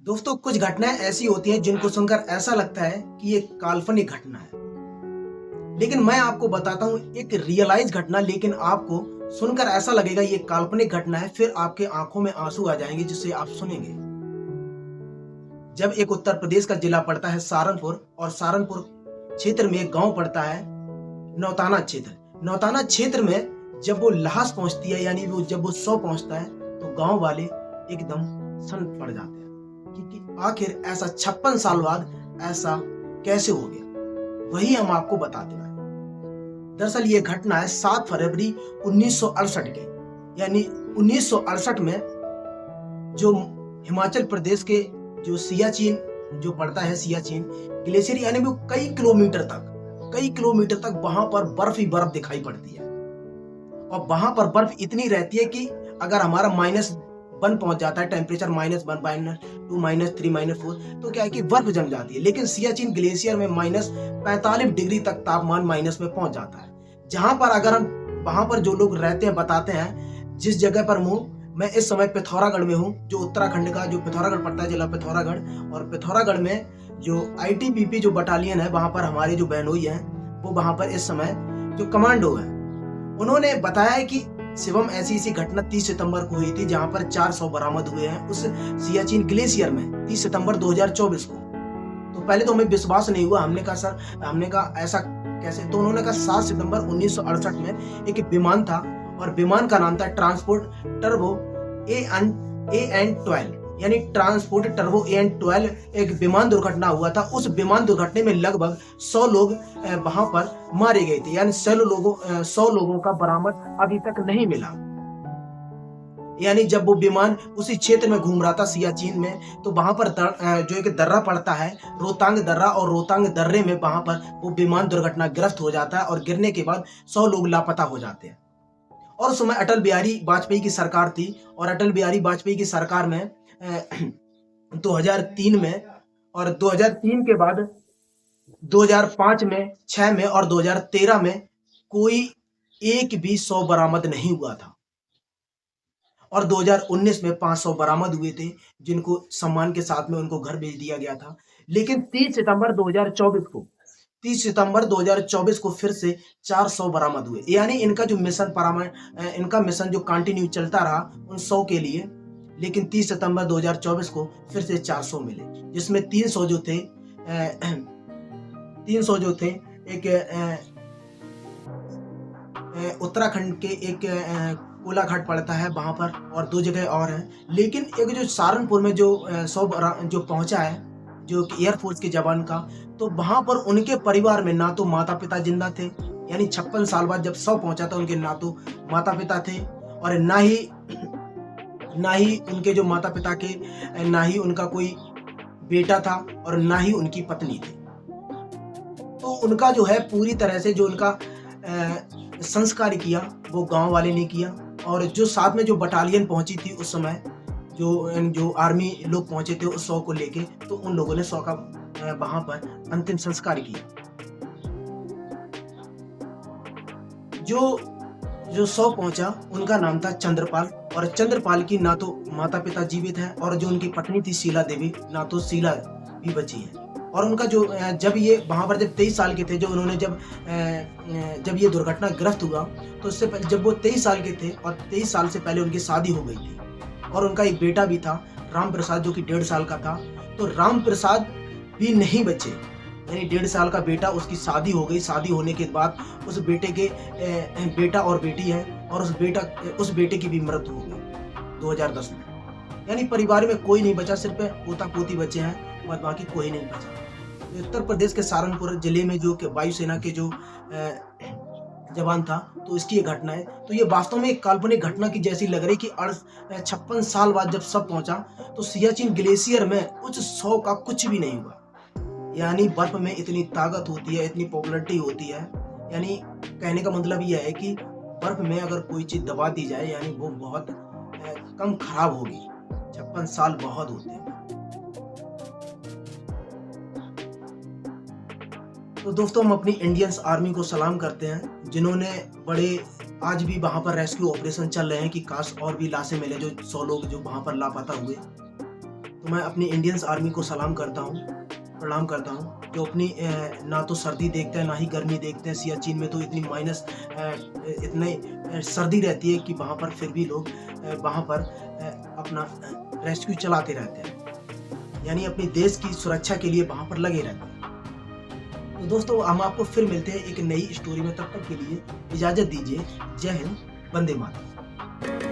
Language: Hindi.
दोस्तों कुछ घटनाएँ ऐसी होती हैं जिनको सुनकर ऐसा लगता है कि ये काल्पनिक घटना है। लेकिन मैं आपको बताता हूँ एक रियलाइज़ घटना लेकिन आपको सुनकर ऐसा लगेगा ये काल्पनिक घटना है, फिर आपके आँखों में आँसू आ जाएँगे जिसे आप सुनेंगे। जब एक उत्तर प्रदेश का जिला पड़ता है सहारनपुर और सहारनपुर क्षेत्र में एक गाँव पड़ता है नौताना क्षेत्र। नौताना क्षेत्र में जब वो लाश पहुँचती है यानी वो जब वो शव पहुँचता है तो गाँव वाले एकदम सन्न पड़ जाते हैं कि आखिर ऐसा 56 साल बाद ऐसा कैसे हो गया? वही हम आपको बताते हैं। दरअसल ये घटना है 7 फरवरी 1968 की यानी 1968 में जो हिमाचल प्रदेश के जो सियाचिन जो पड़ता है सियाचिन ग्लेशियर यानी वो कई किलोमीटर तक वहां पर बर्फ ही बर्फ दिखाई पड़ती है और वहां पर बर्फ इतनी रहती है कि अगर हमारा -1 पहुंच जाता है टेम्परेचर -1 -2 -3 -4 तो क्या है कि बर्फ जम जाती है। लेकिन सियाचिन ग्लेशियर में -45 डिग्री तक तापमान माइनस में पहुंच जाता है। जहां पर अगर हम वहां पर जो लोग रहते हैं बताते हैं जिस जगह पर मैं इस समय पिथौरागढ़ में हूँ, जो उत्तराखंड का जो पिथौरागढ़ पड़ता है जिला पिथौरागढ़ और पिथौरागढ़ में जो आईटीबीपी जो बटालियन है वहां पर हमारे जो बहनोई हैं वो वहां पर इस समय जो कमांडो है उन्होंने बताया है कि शिवम ऐसी घटना 30 सितंबर को हुई थी जहां पर 400 बरामद हुए हैं उस सियाचिन ग्लेशियर में 30 सितंबर 2024 को। तो पहले तो हमें विश्वास नहीं हुआ, हमने कहा सर, हमने कहा ऐसा कैसे? तो उन्होंने कहा 7 सितंबर 1968 में एक विमान था और विमान का नाम था ट्रांसपोर्ट टर्बो AN12 यानी ट्रांसपोर्ट टर्बो AN12 एक विमान दुर्घटना हुआ था। उस विमान दुर्घटना में लगभग 100 लोग वहां पर मारे गए थे यानी 100 लोगों का बरामद अभी तक नहीं मिला। यानी जब वो विमान उसी क्षेत्र में घूम रहा था सियाचिन में तो वहां पर जो एक दर्रा पड़ता है रोहतांग दर्रा और रोहतांग दर्रे में वहां पर वो विमान दुर्घटनाग्रस्त हो जाता है और गिरने के बाद 100 लोग लापता हो जाते हैं। और उस समय अटल बिहारी वाजपेयी की सरकार थी और अटल बिहारी वाजपेयी की सरकार में 2003 में और 2003 के बाद 2005 में, 6 में और 2013 में कोई एक भी 100 बरामद नहीं हुआ था और 2019 में 500 बरामद हुए थे जिनको सम्मान के साथ में उनको घर भेज दिया गया था। लेकिन 30 सितंबर 2024 को फिर से 400 बरामद हुए यानी इनका जो इनका मिशन जो कंटिन्यू चलता रहा उन 100 के लिए। लेकिन 30 सितंबर 2024 को फिर से 400 मिले जिसमें 300 जो थे एक उत्तराखंड के एक कोलाघाट पड़ता है वहां पर और 2 जगह और हैं। लेकिन एक जो सहारनपुर में जो जो पहुंचा है जो एयरफोर्स के जवान का, तो वहां पर उनके परिवार में ना तो माता पिता जिंदा थे यानी 56 साल बाद जब शव पहुंचा था उनके ना तो माता पिता थे और ना ही उनके जो माता पिता के ना ही उनका कोई बेटा था और ना ही उनकी पत्नी थी। तो उनका जो है पूरी तरह से जो उनका संस्कार किया वो गांव वाले ने किया और जो साथ में जो बटालियन पहुंची थी उस समय जो आर्मी लोग पहुंचे थे उस 100 को लेके, तो उन लोगों ने 100 का वहां पर अंतिम संस्कार किया। जो 100 पहुंचा उनका नाम था चंद्रपाल और चंद्रपाल की ना तो माता पिता जीवित हैं और जो उनकी पत्नी थी शीला देवी ना तो शीला भी बची है। और उनका जो जब ये वहां पर जब 23 साल के थे जो उन्होंने जब ये दुर्घटनाग्रस्त हुआ तो उससे जब वो 23 साल के थे और 23 साल से पहले उनकी शादी हो गई थी और उनका एक बेटा भी था राम प्रसाद जो कि 1.5 साल का था। तो राम प्रसाद भी नहीं बचे यानी 1.5 साल का बेटा, उसकी शादी हो गई। शादी होने के बाद उस बेटे के बेटा और बेटी है और उस बेटे की भी मृत्यु हो गई 2010 में। यानी परिवार में कोई नहीं बचा, सिर्फ पोता पोती बचे हैं और बाकी कोई नहीं बचा। उत्तर प्रदेश के सहारनपुर जिले में जो वायुसेना के जो जवान था तो इसकी ये घटना है। तो ये वास्तव में एक काल्पनिक घटना की जैसी लग रही कि 56 साल बाद जब सब पहुंचा तो सियाचिन ग्लेशियर में उस 100 का कुछ भी नहीं हुआ। यानी बर्फ में इतनी ताकत होती है, इतनी पॉपुलरिटी होती है, यानी कहने का मतलब यह है कि बर्फ में अगर कोई चीज दबा दी जाए यानी वो बहुत कम खराब होगी। 56 साल बहुत होते हैं। तो दोस्तों हम अपनी इंडियन आर्मी को सलाम करते हैं जिन्होंने आज भी वहां पर रेस्क्यू ऑपरेशन चल रहे हैं कि काश और भी लाशें मिले जो 100 लोग जो वहां पर लापता हुए। तो मैं अपनी इंडियंस आर्मी को सलाम करता हूँ, प्रणाम करता हूँ, जो अपनी ना तो सर्दी देखते हैं ना ही गर्मी देखते हैं। सियाचिन में तो इतनी माइनस इतने सर्दी रहती है कि वहाँ पर फिर भी लोग वहाँ पर अपना रेस्क्यू चलाते रहते हैं, यानी अपने देश की सुरक्षा के लिए वहाँ पर लगे रहते हैं। तो दोस्तों, हम आपको फिर मिलते हैं एक नई स्टोरी में। तब तक के लिए इजाज़त दीजिए। जय हिंद, वंदे मातरम।